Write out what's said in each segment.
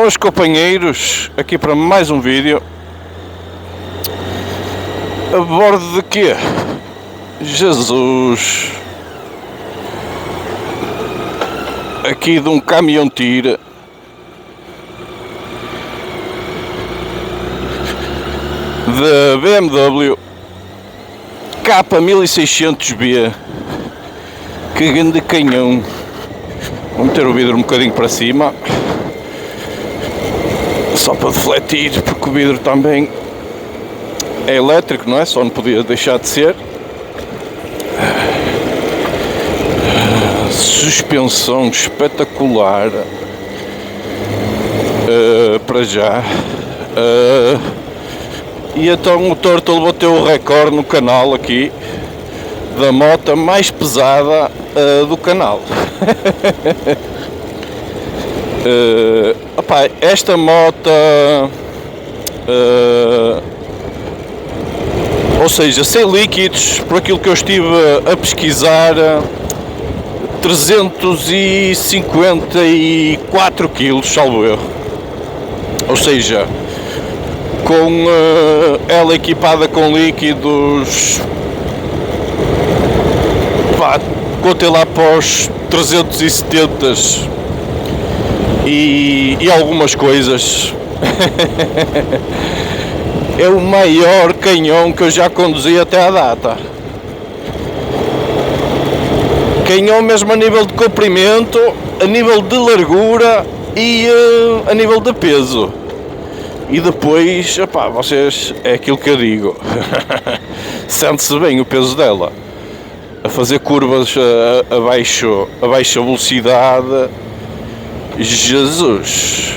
Boas companheiros, aqui para mais um vídeo. A bordo de quê? Jesus! Aqui de um caminhão-tira da BMW K1600B. Que grande canhão! Vou meter o vidro um bocadinho para cima, só para defletir, porque o vidro também é elétrico, não é? Só não podia deixar de ser. Suspensão espetacular, para já. E então o Turtle bateu o recorde no canal aqui da moto mais pesada do canal. Opá, esta moto, ou seja, sem líquidos, por aquilo que eu estive a pesquisar, 354 kg, salvo eu. Ou seja, com ela equipada com líquidos, pá, contei lá para os 370 e algumas coisas. É o maior canhão que eu já conduzi até à data. Canhão mesmo a nível de comprimento, a nível de largura e a nível de peso. E depois, opá, vocês, é aquilo que eu digo. Sente-se bem o peso dela. A fazer curvas a baixa velocidade. Jesus,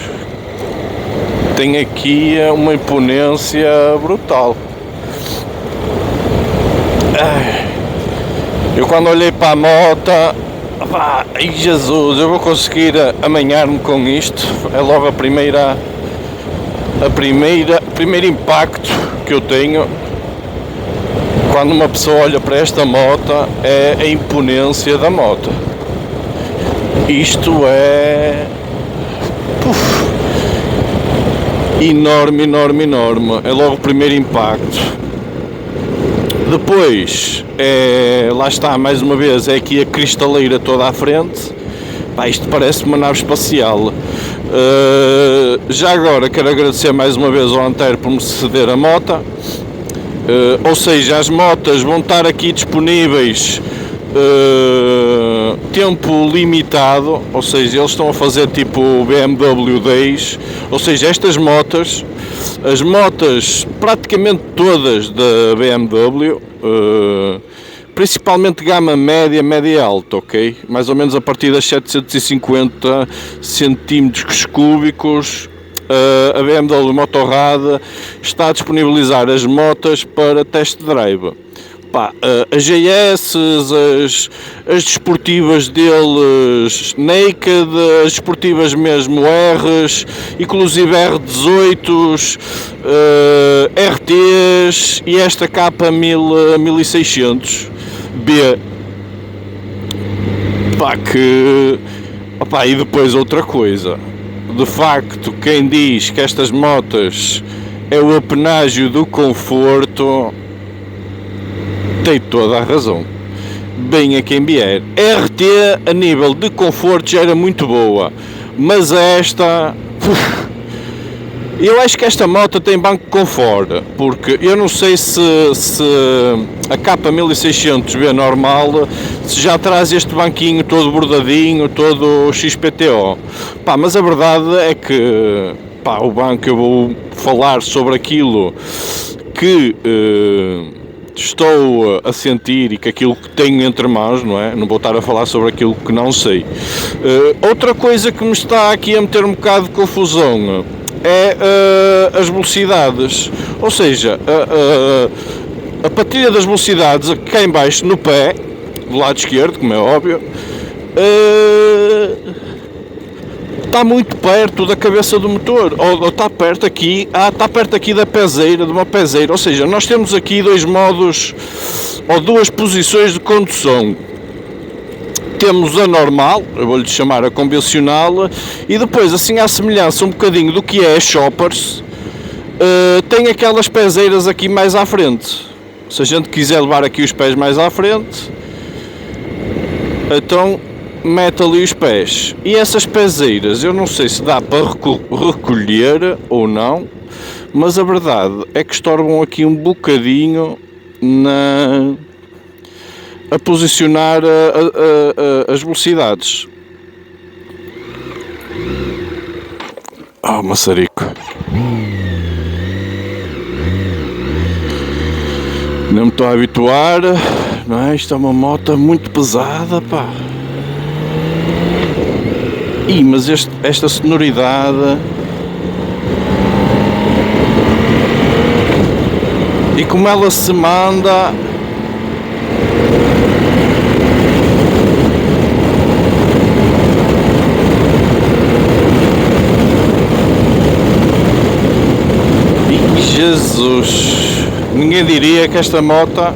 tem aqui uma imponência brutal. Eu quando olhei para a moto, ai Jesus, eu vou conseguir amanhar-me com isto. É logo o primeiro impacto que eu tenho quando uma pessoa olha para esta moto, é a imponência da moto. Isto é enorme, enorme, enorme. É logo o primeiro impacto. Depois, lá está, mais uma vez, é aqui a cristaleira toda à frente. Pá, isto parece uma nave espacial. Já agora quero agradecer mais uma vez ao Antero por me ceder a moto. Ou seja, as motas vão estar aqui disponíveis tempo limitado, ou seja, eles estão a fazer tipo BMW Days, ou seja, estas motas, as motas praticamente todas da BMW, principalmente gama média, média alta, ok? Mais ou menos a partir das 750 centímetros cúbicos, a BMW Motorrad está a disponibilizar as motas para test drive. Pá, as GS, as desportivas deles Naked, as desportivas mesmo Rs, inclusive R18s, RTs e esta K1600B. Pá, opá, e depois outra coisa, de facto, quem diz que estas motas é o apenágio do conforto tem toda a razão. Bem a quem vier. RT a nível de conforto já era muito boa, mas esta, eu acho que esta moto tem banco de conforto, porque eu não sei se a K1600B normal se já traz este banquinho todo bordadinho, todo XPTO. Pá, mas a verdade é que, pá, o banco, eu vou falar sobre aquilo que estou a sentir e que aquilo que tenho entre mãos, não é? Não vou estar a falar sobre aquilo que não sei. Outra coisa que me está aqui a meter um bocado de confusão é as velocidades. Ou seja, a partilha das velocidades cá em baixo no pé, do lado esquerdo, como é óbvio, está muito perto da cabeça do motor, ou está perto aqui, está perto aqui da peseira, de uma peseira. Ou seja, nós temos aqui dois modos ou duas posições de condução. temos a normal, eu vou-lhe chamar a convencional, e depois, assim à semelhança um bocadinho do que é a Shoppers, tem aquelas pezeiras aqui mais à frente. Se a gente quiser levar aqui os pés mais à frente, então mete ali os pés. E essas pezeiras, eu não sei se dá para recolher ou não, mas a verdade é que estorbam aqui um bocadinho a posicionar as velocidades. Maçarico. Não me estou a habituar, não é? Isto é uma moto muito pesada, pá. Mas esta sonoridade... E como ela se manda... Jesus, ninguém diria que esta moto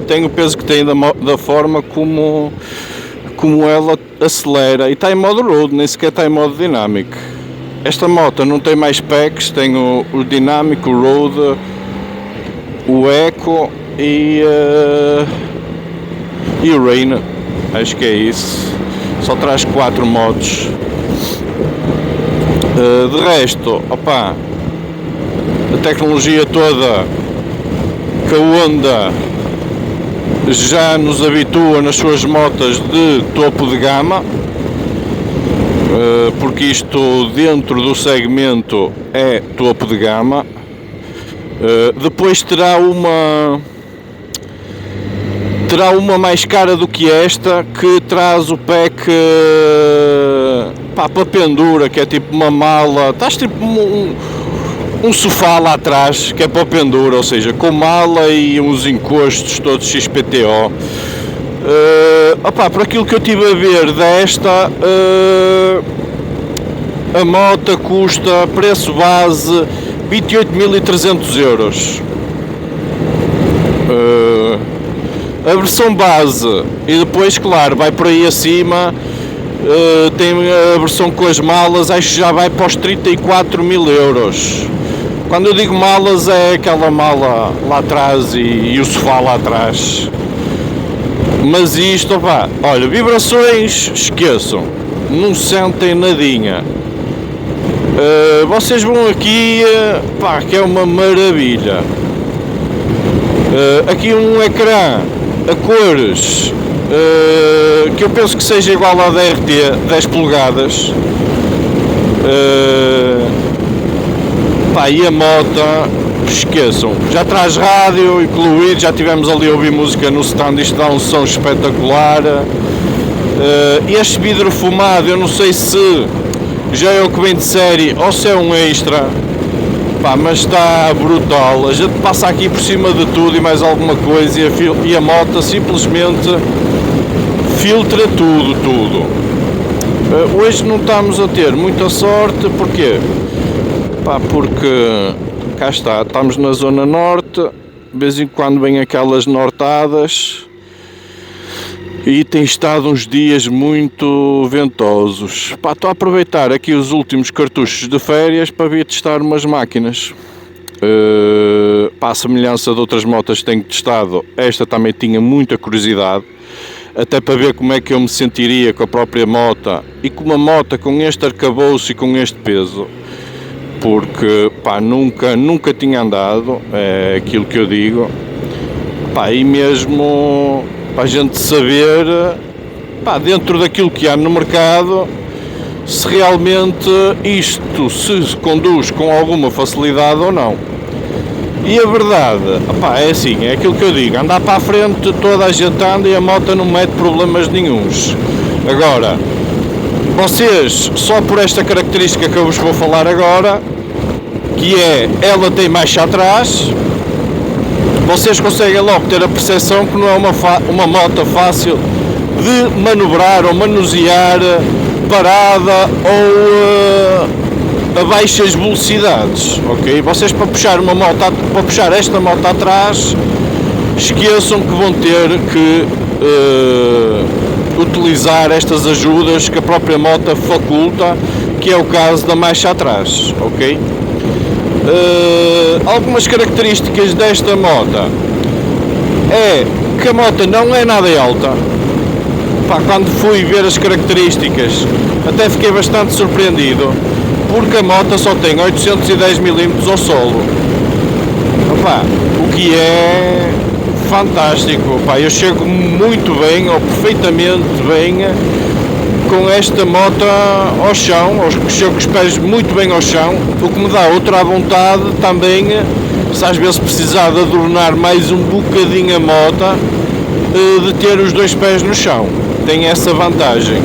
tem o peso que tem da forma como ela acelera, e está em modo road, nem sequer está em modo dinâmico. Esta moto não tem mais packs, tem o dinâmico, o road, o eco e o rain, acho que é isso. Só traz 4 modos. De resto, opá, a tecnologia toda que a Honda já nos habitua nas suas motas de topo de gama, porque isto dentro do segmento é topo de gama. Depois terá uma mais cara do que esta, que traz o pack para pendura, que é tipo uma mala, estás tipo um sofá lá atrás, que é para pendura, ou seja, com mala e uns encostos todos XPTO. Por aquilo que eu estive a ver desta, a moto custa, preço base, 28.300 euros. A versão base, e depois, claro, vai por aí acima, tem a versão com as malas, acho que já vai para os 34.000 euros. Quando eu digo malas, é aquela mala lá atrás e o sofá lá atrás. Mas isto, olha, vibrações, esqueçam, não sentem nadinha. Vocês vão aqui, que é uma maravilha. Aqui um ecrã a cores, que eu penso que seja igual à DRT, 10 polegadas. E a moto, esqueçam, já traz rádio incluído, já tivemos ali a ouvir música no stand, isto dá um som espetacular. Este vidro fumado, eu não sei se já é o que vem de série ou se é um extra, mas está brutal. A gente passa aqui por cima de tudo e mais alguma coisa, e a moto simplesmente filtra tudo. Hoje não estamos a ter muita sorte, porquê? Porque cá está, estamos na zona norte, de vez em quando vêm aquelas nortadas e tem estado uns dias muito ventosos. Estou a aproveitar aqui os últimos cartuchos de férias para vir testar umas máquinas. A semelhança de outras motas que tenho testado, esta também tinha muita curiosidade, até para ver como é que eu me sentiria com a própria moto e com uma moto com este arcabouço e com este peso. Porque nunca tinha andado, é aquilo que eu digo, e mesmo para a gente saber, dentro daquilo que há no mercado, se realmente isto se conduz com alguma facilidade ou não. E a verdade, é assim, é aquilo que eu digo, andar para a frente toda a gente anda e a moto não mete problemas nenhuns. Agora, vocês, só por esta característica que eu vos vou falar agora, que é, ela tem marcha atrás, vocês conseguem logo ter a percepção que não é uma moto fácil de manobrar ou manusear parada ou a baixas velocidades, ok? Vocês para puxar esta moto atrás, esqueçam que vão ter que utilizar estas ajudas que a própria moto faculta, que é o caso da marcha atrás, ok? Algumas características desta moto é que a moto não é nada alta. Pá, quando fui ver as características até fiquei bastante surpreendido, porque a moto só tem 810 mm ao solo. Opa, o que é fantástico. Opa, eu chego muito bem, ou perfeitamente bem, com esta moto ao chão, chego com os pés muito bem ao chão, o que me dá outra vontade também, se às vezes precisar de adornar mais um bocadinho a moto, de ter os dois pés no chão. Tem essa vantagem.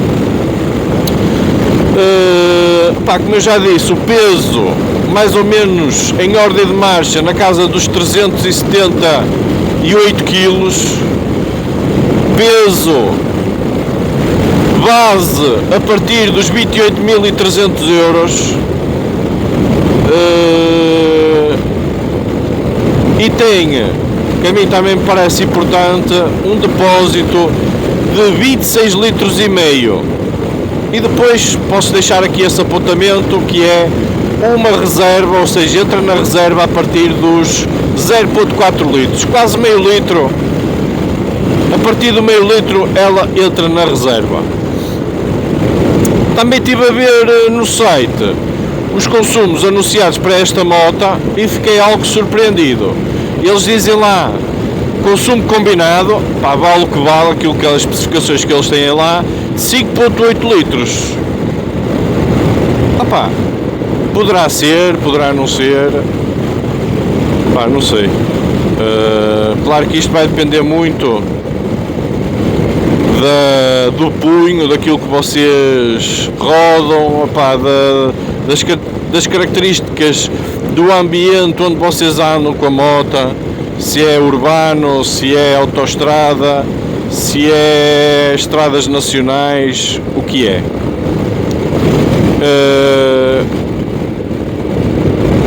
Pá, como eu já disse, o peso mais ou menos em ordem de marcha na casa dos 378 kg, peso base a partir dos 28.300 euros, e tem, que a mim também me parece importante, um depósito de 26 litros e meio. E depois posso deixar aqui esse apontamento, que é uma reserva, ou seja, entra na reserva a partir dos 0.4 litros, quase meio litro. A partir do meio litro ela entra na reserva. Também estive a ver no site os consumos anunciados para esta moto e fiquei algo surpreendido. Eles dizem lá, consumo combinado, pá, vale o que vale, aquilo que as especificações que eles têm lá, 5.8 litros. Opá, poderá ser, poderá não ser, pá, não sei. Claro que isto vai depender muito do punho, daquilo que vocês rodam, opá, das características do ambiente onde vocês andam com a moto, se é urbano, se é autoestrada, se é estradas nacionais, o que é.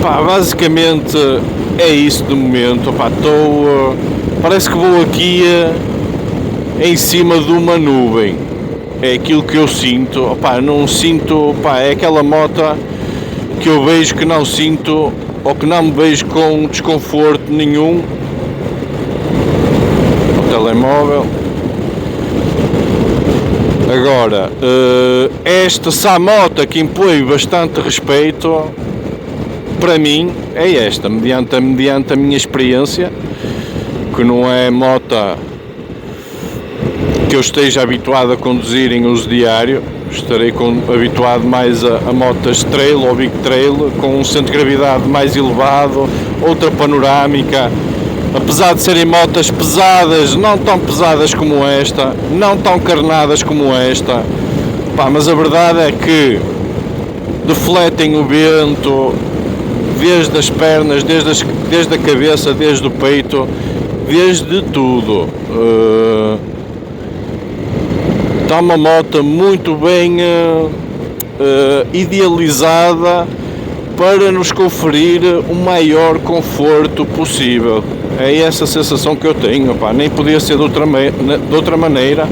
Pá, basicamente é isso de momento. Pá, parece que vou aqui em cima de uma nuvem, é aquilo que eu sinto. Opá, não sinto, pá, é aquela moto que eu vejo que não sinto, ou que não me vejo com desconforto nenhum. O telemóvel. Agora, esta moto que impõe bastante respeito, para mim, é esta, mediante a minha experiência, que não é moto que eu esteja habituado a conduzir em uso diário. Estarei habituado mais a motas trail ou big trail, com um centro de gravidade mais elevado, outra panorâmica, apesar de serem motas pesadas, não tão pesadas como esta, não tão carnadas como esta, pá, mas a verdade é que defletem o vento desde as pernas, desde a cabeça, desde o peito, desde tudo. Está uma moto muito bem idealizada para nos conferir o maior conforto possível. É essa a sensação que eu tenho, pá. Nem podia ser de outra maneira,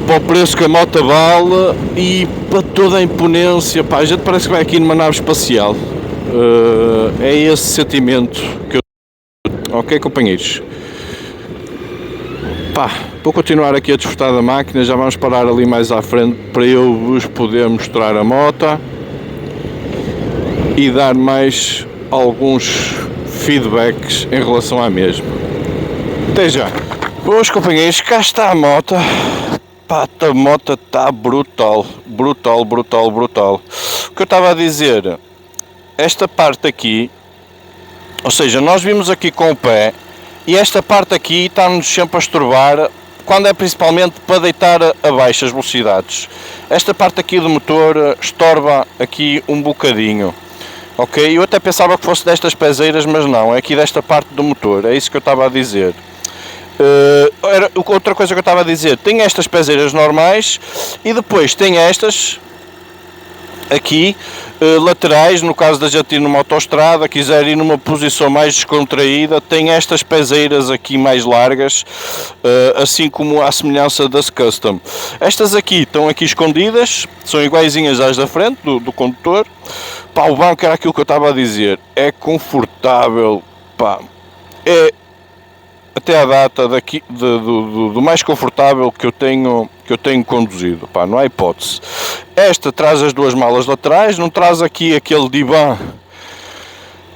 para o preço que a moto vale e para toda a imponência, pá. A gente parece que vai aqui numa nave espacial. É esse sentimento que eu... Ok, companheiros? Pá, vou continuar aqui a desfrutar da máquina, já vamos parar ali mais à frente para eu vos poder mostrar a moto e dar mais alguns feedbacks em relação à mesma. Até já. Boas, companheiros, cá está a moto. Pá, a moto está brutal. O que eu estava a dizer, esta parte aqui, ou seja, nós vimos aqui com o pé, e esta parte aqui está-nos sempre a estorvar, quando é principalmente para deitar a baixas velocidades. Esta parte aqui do motor estorva aqui um bocadinho. Ok? Eu até pensava que fosse destas pezeiras, mas não, é aqui desta parte do motor, é isso que eu estava a dizer. Outra coisa que eu estava a dizer, tem estas pezeiras normais e depois tem estas aqui, Laterais, no caso da gente ir numa autoestrada, quiser ir numa posição mais descontraída, tem estas pezeiras aqui mais largas, assim como à semelhança das Custom. Estas aqui estão aqui escondidas, são iguaizinhas às da frente do condutor. Pá, o banco era aquilo que eu estava a dizer, é confortável, pá, é até à data daqui, do mais confortável que eu tenho conduzido, pá, não há hipótese. Esta traz as duas malas laterais, não traz aqui aquele divã.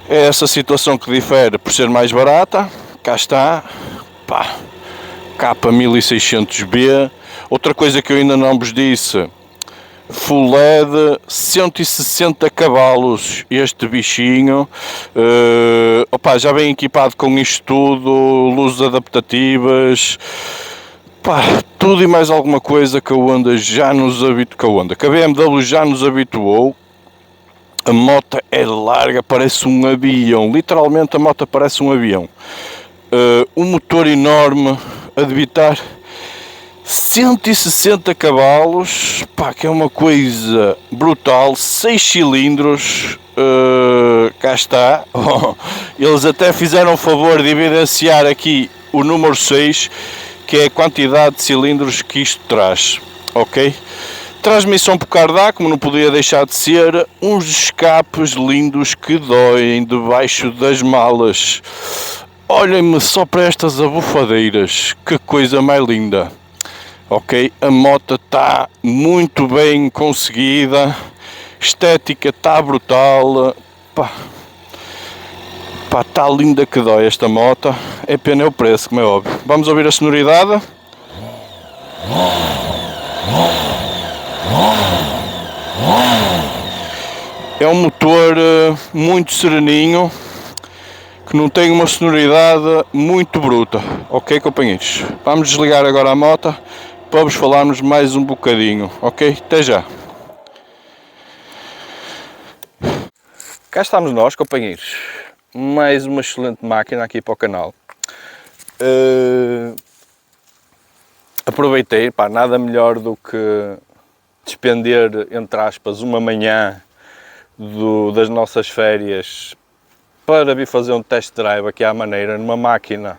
É essa situação que difere por ser mais barata. Cá está, pá, capa 1600B. Outra coisa que eu ainda não vos disse, Full LED, 160 cavalos este bichinho, opa, já vem equipado com isto tudo, luzes adaptativas, pá, tudo e mais alguma coisa que a Honda já nos habituou, que a BMW já nos habituou. A moto é larga, parece um avião, literalmente a moto parece um avião. Um motor enorme a debitar 160 cavalos, pá, que é uma coisa brutal, 6 cilindros, cá está. Eles até fizeram o favor de evidenciar aqui o número 6, que é a quantidade de cilindros que isto traz, ok? Transmissão por cardápio, como não podia deixar de ser, uns escapes lindos que doem debaixo das malas. Olhem-me só para estas abufadeiras, que coisa mais linda. Ok, a moto está muito bem conseguida, estética está brutal, pá, está linda que dói esta moto, é pena o preço, como é óbvio. Vamos ouvir a sonoridade. É um motor muito sereninho, que não tem uma sonoridade muito bruta, ok, companheiros? Vamos desligar agora a moto para vos falarmos mais um bocadinho, ok? Até já! Cá estamos nós, companheiros, mais uma excelente máquina aqui para o canal. Aproveitei, pá, nada melhor do que despender, entre aspas, uma manhã das nossas férias para vir fazer um test drive aqui à maneira, numa máquina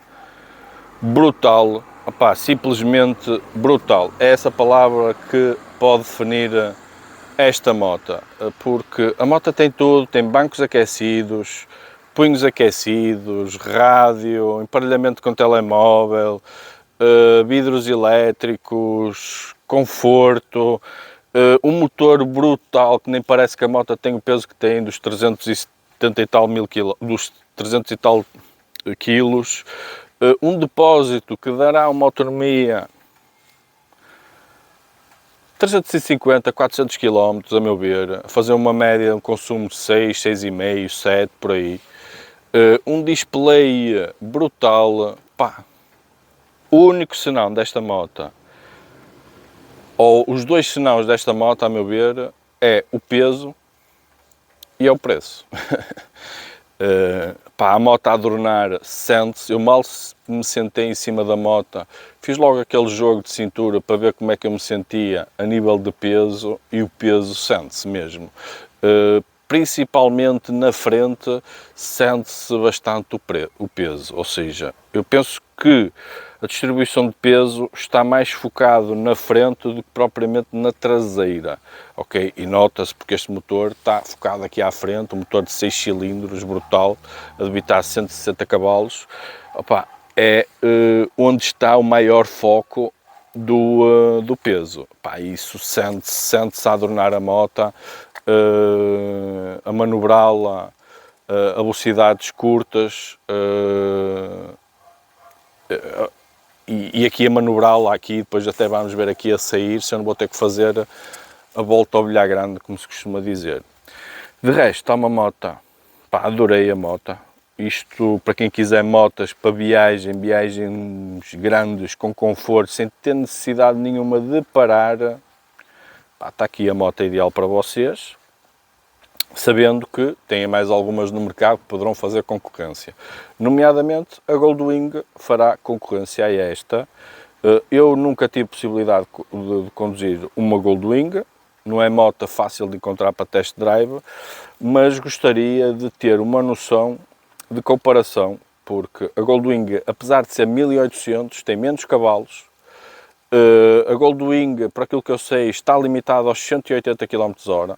brutal. Opá, simplesmente brutal, é essa palavra que pode definir esta moto, porque a moto tem tudo, tem bancos aquecidos, punhos aquecidos, rádio, emparelhamento com telemóvel, vidros elétricos, conforto, um motor brutal que nem parece que a moto tem o peso que tem, dos 370 e tal mil quilos, dos 300 e tal quilos. Um depósito que dará uma autonomia 350, 400 km, a meu ver, a fazer uma média, um consumo de 6, 6,5, 7, por aí. Um display brutal, pá. O único senão desta moto, ou os dois senãos desta moto, a meu ver, é o peso e é o preço. Pá, a moto a adornar sente-se, eu mal me sentei em cima da moto, fiz logo aquele jogo de cintura para ver como é que eu me sentia a nível de peso, e o peso sente-se mesmo. Principalmente na frente sente-se bastante o peso, ou seja, eu penso que a distribuição de peso está mais focado na frente do que propriamente na traseira, ok? E nota-se porque este motor está focado aqui à frente, um motor de 6 cilindros, brutal, a debitar 160 cavalos, opa, é onde está o maior foco do peso. Opa, isso sente-se a adornar a moto, a manobrá-la a velocidades curtas, e aqui a manobrá-la aqui, depois até vamos ver aqui a sair, se eu não vou ter que fazer a volta ao bilhar grande, como se costuma dizer. De resto, está uma moto, pá, adorei a moto. Isto, para quem quiser motas para viagens grandes, com conforto, sem ter necessidade nenhuma de parar, pá, está aqui a moto ideal para vocês, sabendo que têm mais algumas no mercado que poderão fazer concorrência. Nomeadamente, a Goldwing fará concorrência a esta. Eu nunca tive possibilidade de conduzir uma Goldwing, não é moto fácil de encontrar para test drive, mas gostaria de ter uma noção de comparação, porque a Goldwing, apesar de ser 1800, tem menos cavalos. A Goldwing, por aquilo que eu sei, está limitada aos 180 km/h.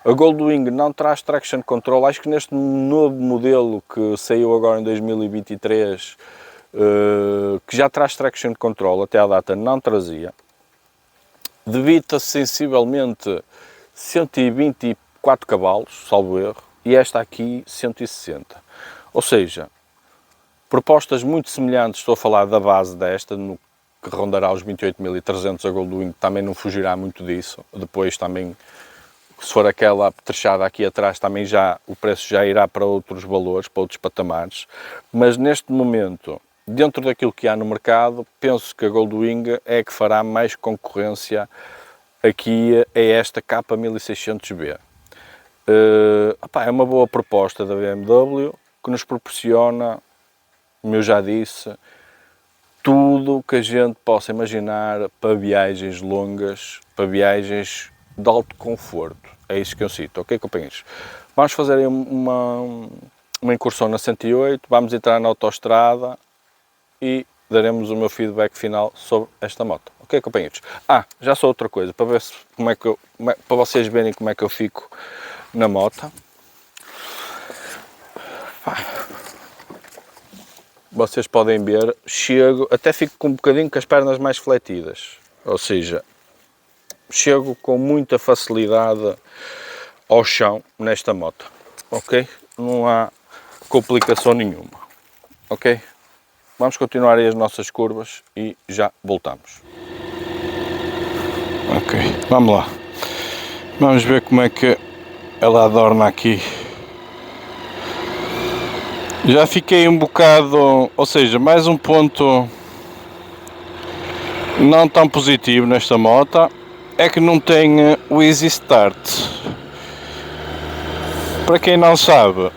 A Goldwing não traz traction control. Acho que neste novo modelo que saiu agora em 2023, que já traz traction control, até à data não trazia. Debita sensivelmente 124 cavalos, salvo erro, e esta aqui 160. Ou seja, propostas muito semelhantes. Estou a falar da base desta, no que rondará os 28.300. A Goldwing também não fugirá muito disso. Depois também, se for aquela apetrechada aqui atrás, também já o preço já irá para outros valores, para outros patamares. Mas neste momento, dentro daquilo que há no mercado, penso que a Goldwing é que fará mais concorrência aqui a esta K1600B. É uma boa proposta da BMW que nos proporciona, como eu já disse, tudo o que a gente possa imaginar para viagens longas, para viagens de alto conforto. É isso que eu cito, ok, companheiros? Vamos fazer aí uma incursão na 108, vamos entrar na autoestrada e daremos o meu feedback final sobre esta moto. Ok, companheiros? Já só outra coisa, para ver para vocês verem como é que eu fico na moto. Vocês podem ver, chego, até fico com um bocadinho com as pernas mais fletidas, ou seja, chego com muita facilidade ao chão nesta moto, ok? Não há complicação nenhuma, ok? Vamos continuar aí as nossas curvas e já voltamos. Ok, vamos lá. Vamos ver como é que ela adorna aqui. Já fiquei um bocado, ou seja, mais um ponto não tão positivo nesta moto é que não tem o Easy Start. Para quem não sabe,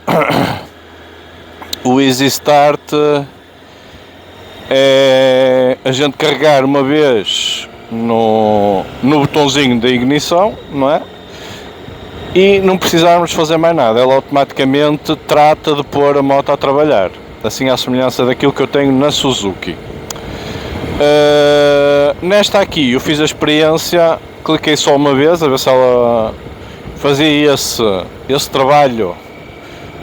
o Easy Start é a gente carregar uma vez no botãozinho da ignição, não é? E não precisarmos fazer mais nada, ela automaticamente trata de pôr a moto a trabalhar, assim à semelhança daquilo que eu tenho na Suzuki. Nesta aqui eu fiz a experiência, cliquei só uma vez a ver se ela fazia esse trabalho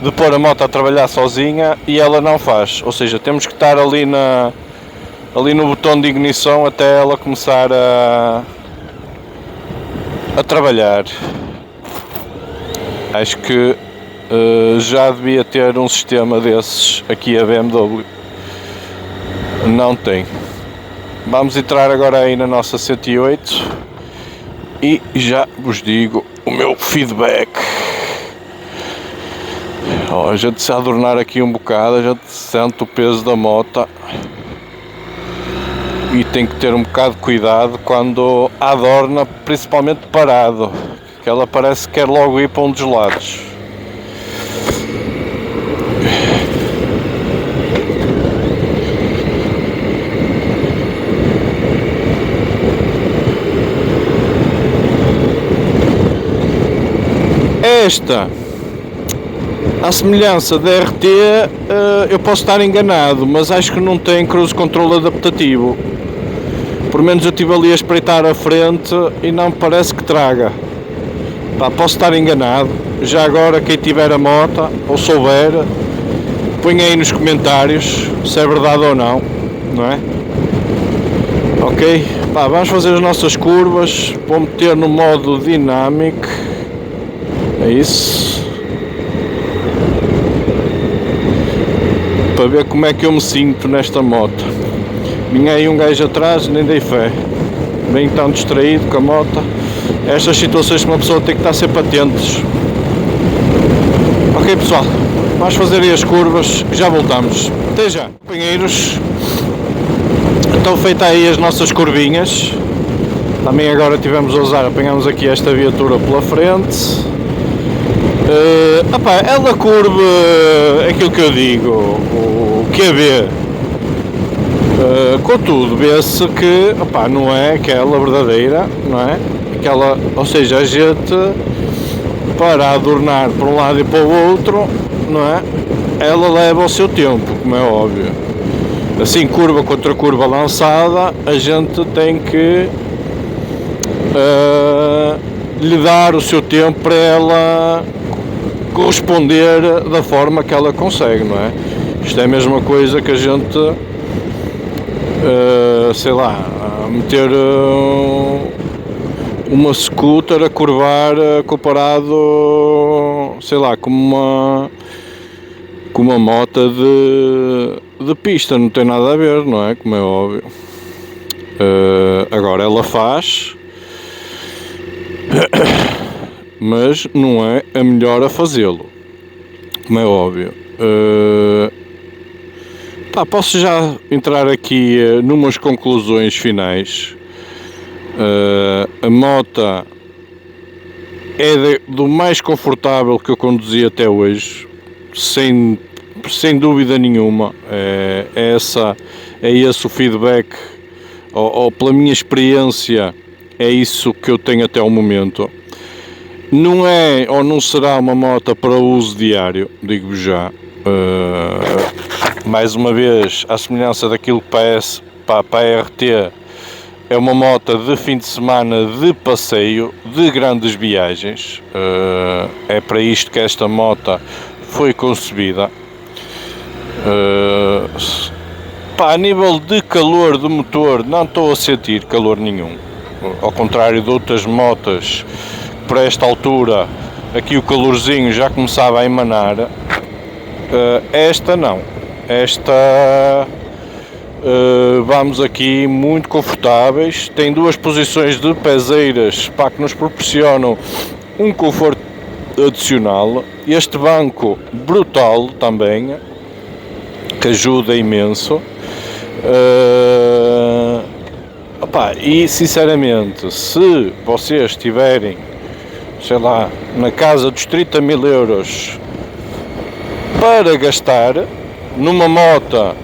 de pôr a moto a trabalhar sozinha, e ela não faz, ou seja, temos que estar ali no botão de ignição até ela começar a trabalhar. Acho que já devia ter um sistema desses aqui a BMW. Não tem. Vamos entrar agora aí na nossa 108 e já vos digo o meu feedback. A gente se adornar aqui um bocado, a gente sente o peso da moto e tem que ter um bocado de cuidado quando adorna, principalmente parado, que ela parece que quer logo ir para um dos lados. Esta, à semelhança da RT, eu posso estar enganado, mas acho que não tem cruise control adaptativo. Por menos eu estive ali a espreitar a frente e não parece que traga. Posso estar enganado. Já agora, quem tiver a moto ou souber, põe aí nos comentários se é verdade ou não, não é? Ok? Vamos fazer as nossas curvas. Vou meter no modo dinâmico. É isso. Para ver como é que eu me sinto nesta moto. Vinha aí um gajo atrás, nem dei fé. Bem tão distraído com a moto. Estas situações que uma pessoa tem que estar sempre atentos. Ok, pessoal, vamos fazer aí as curvas e já voltamos. Até já, companheiros. Estão feitas aí as nossas curvinhas. Também agora tivemos a usar, apanhamos aqui esta viatura pela frente. Ela curva aquilo que eu digo, o QB. Contudo, vê-se que não é aquela verdadeira, não é? aquela, ou seja, a gente para adornar para um lado e para o outro, não é? Ela leva o seu tempo, como é óbvio. Assim, curva contra curva lançada, a gente tem que lhe dar o seu tempo para ela corresponder da forma que ela consegue, não é? Isto é a mesma coisa que a gente, sei lá, meter uma scooter a curvar comparado, sei lá, com uma moto de pista, não tem nada a ver, não é? Como é óbvio. Agora ela faz, mas não é a melhor a fazê-lo, como é óbvio. Posso já entrar aqui numas conclusões finais. A moto é do mais confortável que eu conduzi até hoje, sem dúvida nenhuma. É esse o feedback, ou pela minha experiência, é isso que eu tenho até o momento. Não é ou não será uma moto para uso diário, digo-vos já. Mais uma vez, à semelhança daquilo que parece para a RT, é uma moto de fim de semana, de passeio, de grandes viagens. É para isto que esta moto foi concebida. A nível de calor do motor, não estou a sentir calor nenhum. Ao contrário de outras motos, para esta altura, aqui o calorzinho já começava a emanar. Esta não. Esta vamos aqui muito confortáveis. Tem duas posições de pezeiras que nos proporcionam um conforto adicional. Este banco brutal também, que ajuda imenso. E sinceramente, se vocês tiverem, sei lá, na casa dos 30 mil euros para gastar numa moto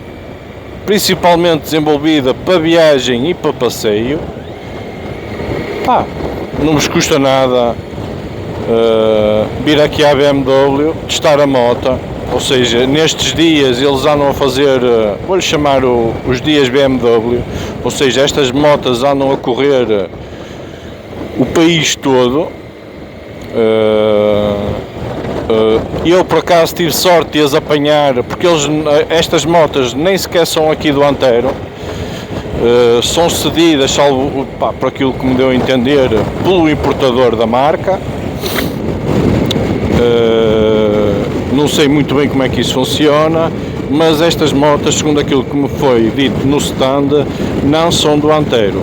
principalmente desenvolvida para viagem e para passeio, não vos custa nada vir aqui à BMW, testar a moto. Ou seja, nestes dias eles andam a fazer, vou-lhe chamar os dias BMW, ou seja, estas motas andam a correr o país todo. Eu por acaso tive sorte de as apanhar, porque estas motas nem sequer são aqui do Antero, são cedidas, salvo por aquilo que me deu a entender, pelo importador da marca. Não sei muito bem como é que isso funciona, mas estas motas, segundo aquilo que me foi dito no stand, não são do Antero.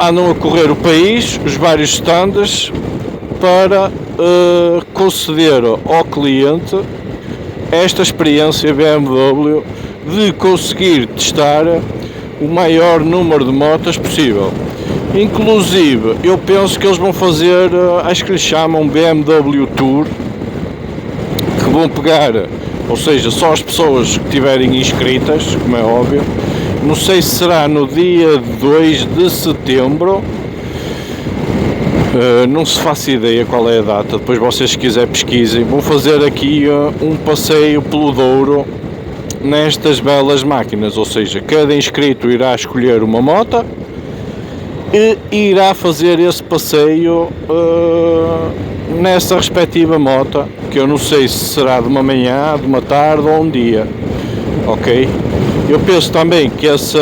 Andam a correr o país, os vários stands, para conceder ao cliente esta experiência BMW de conseguir testar o maior número de motas possível. Inclusive, eu penso que eles vão fazer, acho que lhes chamam BMW Tour, que vão pegar, ou seja, só as pessoas que estiverem inscritas, como é óbvio. Não sei se será no dia 2 de setembro, não se faço ideia qual é a data, depois vocês se quiserem pesquisem. Vão fazer aqui um passeio pelo Douro nestas belas máquinas, ou seja, cada inscrito irá escolher uma moto e irá fazer esse passeio nessa respectiva moto, que eu não sei se será de uma manhã, de uma tarde ou um dia, ok? Eu penso também que esse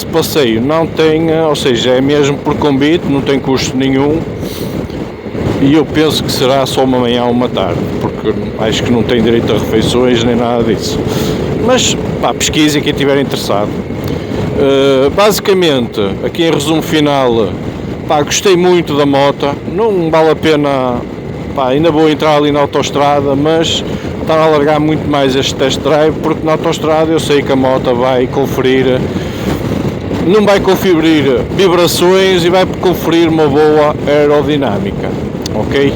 passeio não tem, ou seja, é mesmo por convite, não tem custo nenhum, e eu penso que será só uma manhã ou uma tarde, porque acho que não tem direito a refeições nem nada disso. Mas pesquisem quem estiver interessado. Basicamente, aqui em resumo final, gostei muito da moto, não vale a pena, ainda vou entrar ali na autoestrada, mas está a alargar muito mais este test drive, porque na autoestrada eu sei que a moto vai conferir, não vai conferir vibrações e vai conferir uma boa aerodinâmica, ok?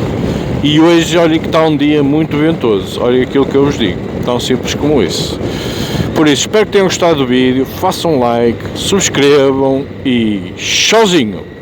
E hoje olhem que está um dia muito ventoso, olhem aquilo que eu vos digo. tão simples como isso. Por isso, espero que tenham gostado do vídeo, façam um like, subscrevam e tchauzinho!